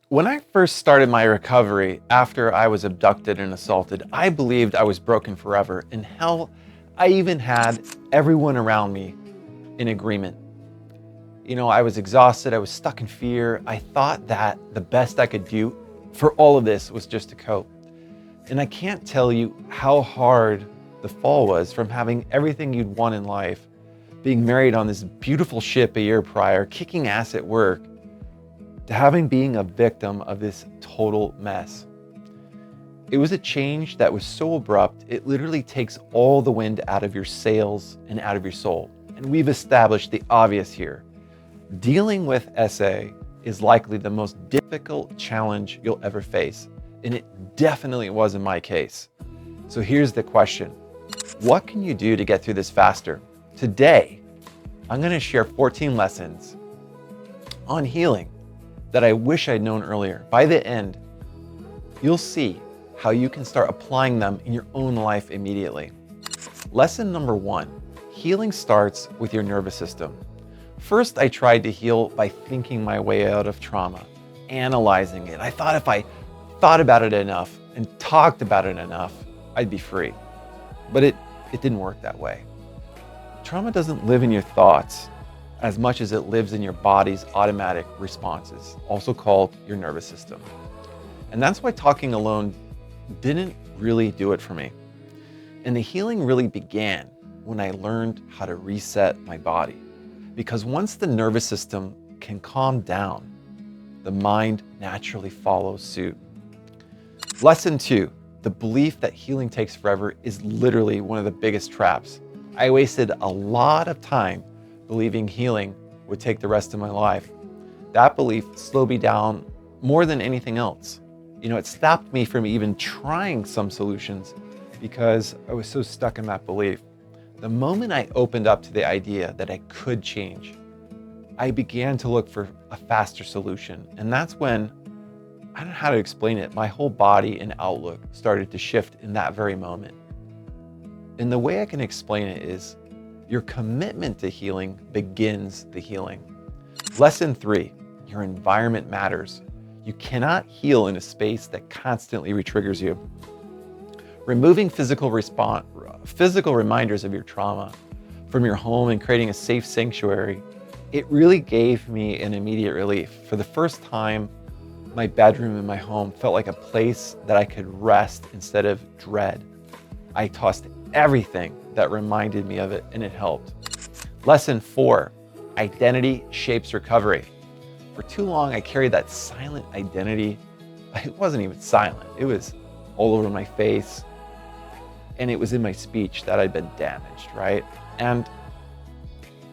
When I first started my recovery after I was abducted and assaulted, I believed I was broken forever. And hell, I even had everyone around me in agreement. I was exhausted. I was stuck in fear. I thought that the best I could do for all of this was just to cope. And I can't tell you how hard the fall was from having everything you'd want in life, being married on this beautiful ship a year prior, kicking ass at work, to having being a victim of this total mess. It was a change that was so abrupt, it literally takes all the wind out of your sails and out of your soul. And we've established the obvious here. Dealing with SA is likely the most difficult challenge you'll ever face, and it definitely was in my case. So here's the question. What can you do to get through this faster? Today, I'm going to share 14 lessons on healing that I wish I'd known earlier. By the end, you'll see how you can start applying them in your own life immediately. Lesson number 1, healing starts with your nervous system. First, I tried to heal by thinking my way out of trauma, analyzing it. I thought if I thought about it enough and talked about it enough, I'd be free. But it didn't work that way. Trauma doesn't live in your thoughts as much as it lives in your body's automatic responses, also called your nervous system. And that's why talking alone didn't really do it for me. And the healing really began when I learned how to reset my body. Because once the nervous system can calm down, the mind naturally follows suit. Lesson 2, the belief that healing takes forever is literally one of the biggest traps. I wasted a lot of time believing healing would take the rest of my life. That belief slowed me down more than anything else. It stopped me from even trying some solutions because I was so stuck in that belief. The moment I opened up to the idea that I could change, I began to look for a faster solution. And that's when, I don't know how to explain it, my whole body and outlook started to shift in that very moment. And the way I can explain it is, your commitment to healing begins the healing. Lesson 3, your environment matters. You cannot heal in a space that constantly re-triggers you. Removing physical reminders of your trauma from your home and creating a safe sanctuary, it really gave me an immediate relief. For the first time, my bedroom in my home felt like a place that I could rest instead of dread. I tossed everything that reminded me of it, and it helped. Lesson 4, identity shapes recovery. For too long, I carried that silent identity. It wasn't even silent. It was all over my face, and it was in my speech that I'd been damaged, right? And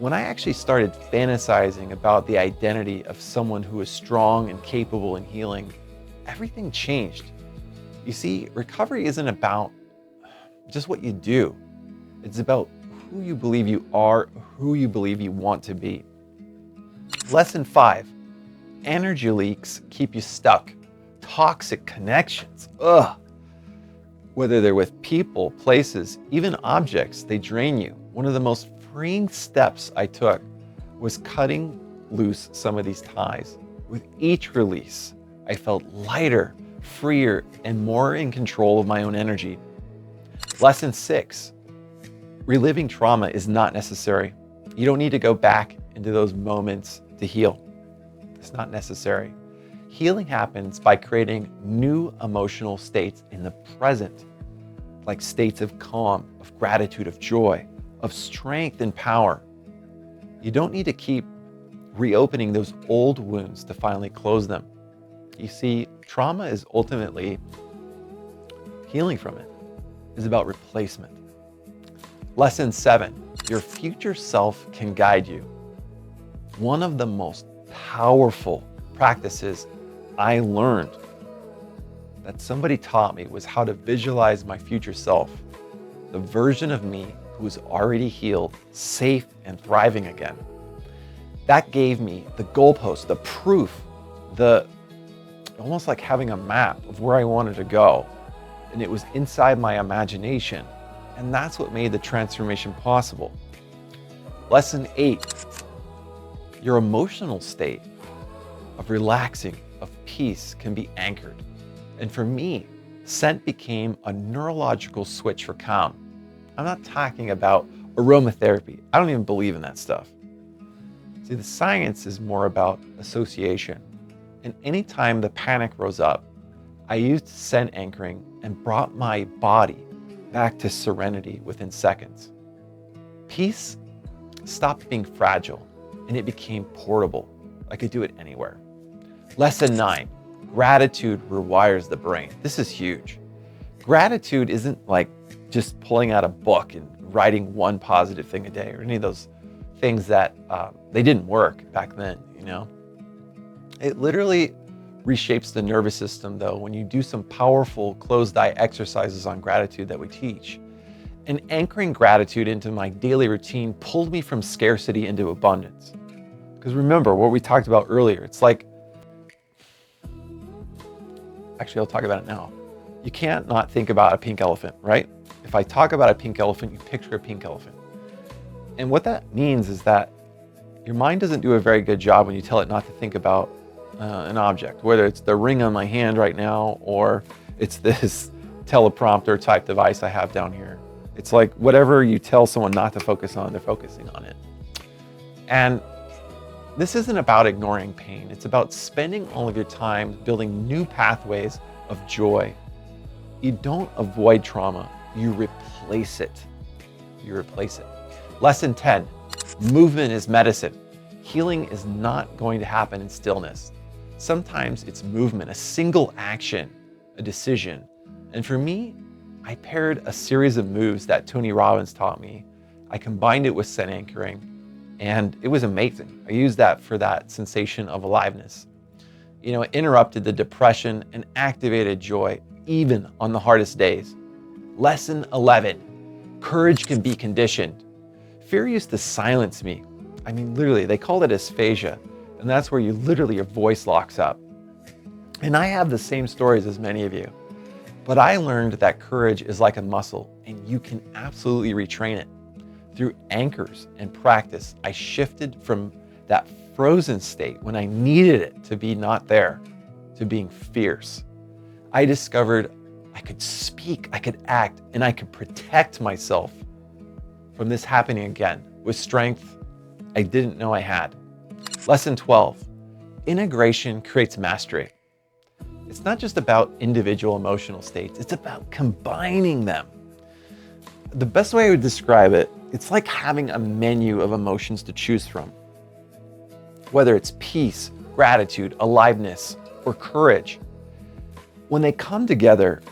when I actually started fantasizing about the identity of someone who is strong and capable in healing, everything changed. You see, recovery isn't about just what you do. It's about who you believe you are, who you believe you want to be. Lesson 5, energy leaks keep you stuck. Toxic connections, whether they're with people, places, even objects, they drain you. One of the most freeing steps I took was cutting loose some of these ties. With each release, I felt lighter, freer, and more in control of my own energy. Lesson 6, reliving trauma is not necessary. You don't need to go back into those moments to heal. It's not necessary. Healing happens by creating new emotional states in the present, like states of calm, of gratitude, of joy, of strength and power. You don't need to keep reopening those old wounds to finally close them. You see, trauma is ultimately healing from it. Is about replacement. Lesson 7, your future self can guide you. One of the most powerful practices I learned that somebody taught me was how to visualize my future self, the version of me who is already healed, safe, and thriving again. That gave me the goalpost, the proof, almost like having a map of where I wanted to go. And it was inside my imagination. And that's what made the transformation possible. Lesson 8, your emotional state of relaxing, of peace can be anchored. And for me, scent became a neurological switch for calm. I'm not talking about aromatherapy. I don't even believe in that stuff. See, the science is more about association. And anytime the panic rose up, I used scent anchoring and brought my body back to serenity within seconds. Peace stopped being fragile and it became portable. I could do it anywhere. Lesson 9, gratitude rewires the brain. This is huge. Gratitude isn't like just pulling out a book and writing one positive thing a day or any of those things that they didn't work back then, you know? It literally reshapes the nervous system though when you do some powerful closed eye exercises on gratitude that we teach. And anchoring gratitude into my daily routine pulled me from scarcity into abundance. Because remember what we talked about earlier, it's like, actually I'll talk about it now. You can't not think about a pink elephant, right? If I talk about a pink elephant, you picture a pink elephant. And what that means is that your mind doesn't do a very good job when you tell it not to think about an object, whether it's the ring on my hand right now, or it's this teleprompter type device I have down here. It's like whatever you tell someone not to focus on, they're focusing on it. And this isn't about ignoring pain. It's about spending all of your time building new pathways of joy. You don't avoid trauma, you replace it. You replace it. Lesson 10, movement is medicine. Healing is not going to happen in stillness. Sometimes it's movement, a single action, a decision. And for me, I paired a series of moves that Tony Robbins taught me. I combined it with scent anchoring, and it was amazing. I used that for that sensation of aliveness. You know, it interrupted the depression and activated joy, even on the hardest days. Lesson 11, courage can be conditioned. Fear used to silence me. I mean, literally, they called it aphasia. And that's where your voice locks up. And I have the same stories as many of you. But I learned that courage is like a muscle and you can absolutely retrain it. Through anchors and practice, I shifted from that frozen state when I needed it to be not there, to being fierce. I discovered I could speak, I could act, and I could protect myself from this happening again with strength I didn't know I had. Lesson 12, integration creates mastery. It's not just about individual emotional states, it's about combining them. The best way I would describe it, it's like having a menu of emotions to choose from. Whether it's peace, gratitude, aliveness, or courage. When they come together,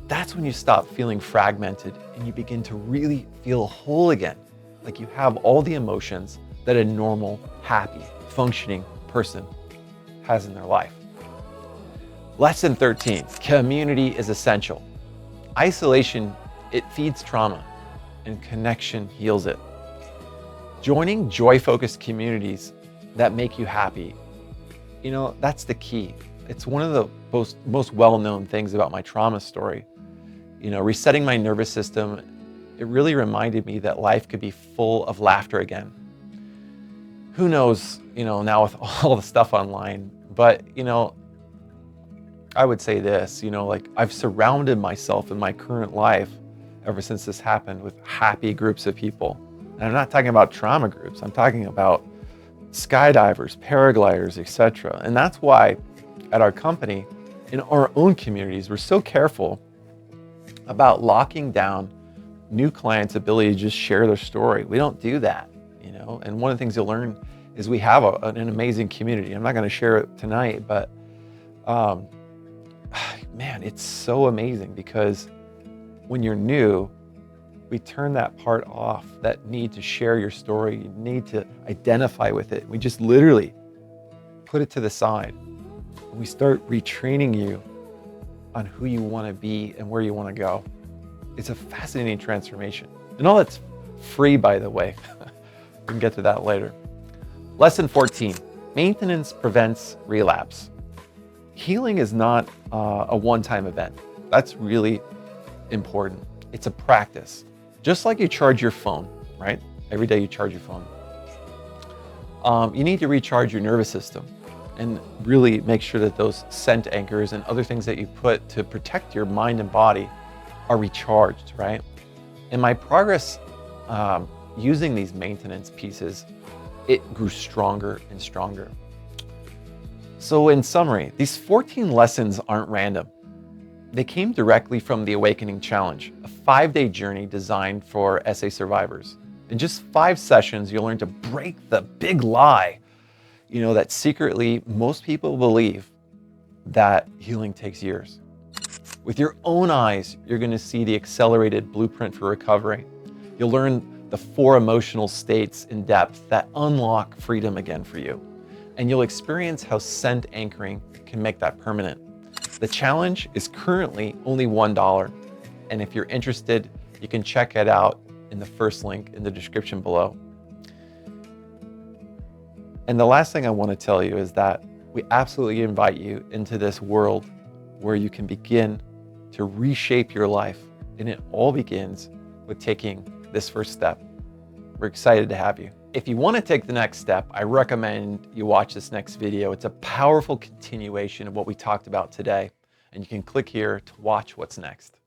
that's when you stop feeling fragmented and you begin to really feel whole again. Like you have all the emotions that a normal, happy, functioning person has in their life. Lesson 13, community is essential. Isolation, it feeds trauma, and connection heals it. Joining joy-focused communities that make you happy, you know, that's the key. It's one of the most well-known things about my trauma story. You know, resetting my nervous system, it really reminded me that life could be full of laughter again. Who knows, you know, now with all the stuff online, but, you know, I would say this, you know, like I've surrounded myself in my current life ever since this happened with happy groups of people. And I'm not talking about trauma groups. I'm talking about skydivers, paragliders, etc. And that's why at our company, in our own communities, we're so careful about locking down new clients' ability to just share their story. We don't do that, you know. And one of the things you'll learn is we have an amazing community. I'm not going to share it tonight, but man, it's so amazing because when you're new, we turn that part off, that need to share your story, you need to identify with it. We just literally put it to the side. We start retraining you on who you want to be and where you want to go. It's a fascinating transformation. And all that's free, by the way. We can get to that later. Lesson 14, maintenance prevents relapse. Healing is not a one-time event. That's really important. It's a practice. Just like you charge your phone, right? Every day you charge your phone. You need to recharge your nervous system. and really make sure that those scent anchors and other things that you put to protect your mind and body are recharged, right? In my progress using these maintenance pieces, it grew stronger and stronger. So in summary, these 14 lessons aren't random. They came directly from the Awakening Challenge, a 5-day journey designed for SA survivors. In just 5 sessions, you'll learn to break the big lie, that secretly most people believe that healing takes years. With your own eyes, you're going to see the accelerated blueprint for recovery. You'll learn the 4 emotional states in depth that unlock freedom again for you. And you'll experience how scent anchoring can make that permanent. The challenge is currently only $1. And if you're interested, you can check it out in the first link in the description below. And the last thing I want to tell you is that we absolutely invite you into this world where you can begin to reshape your life. And it all begins with taking this first step. We're excited to have you. If you want to take the next step, I recommend you watch this next video. It's a powerful continuation of what we talked about today. And you can click here to watch what's next.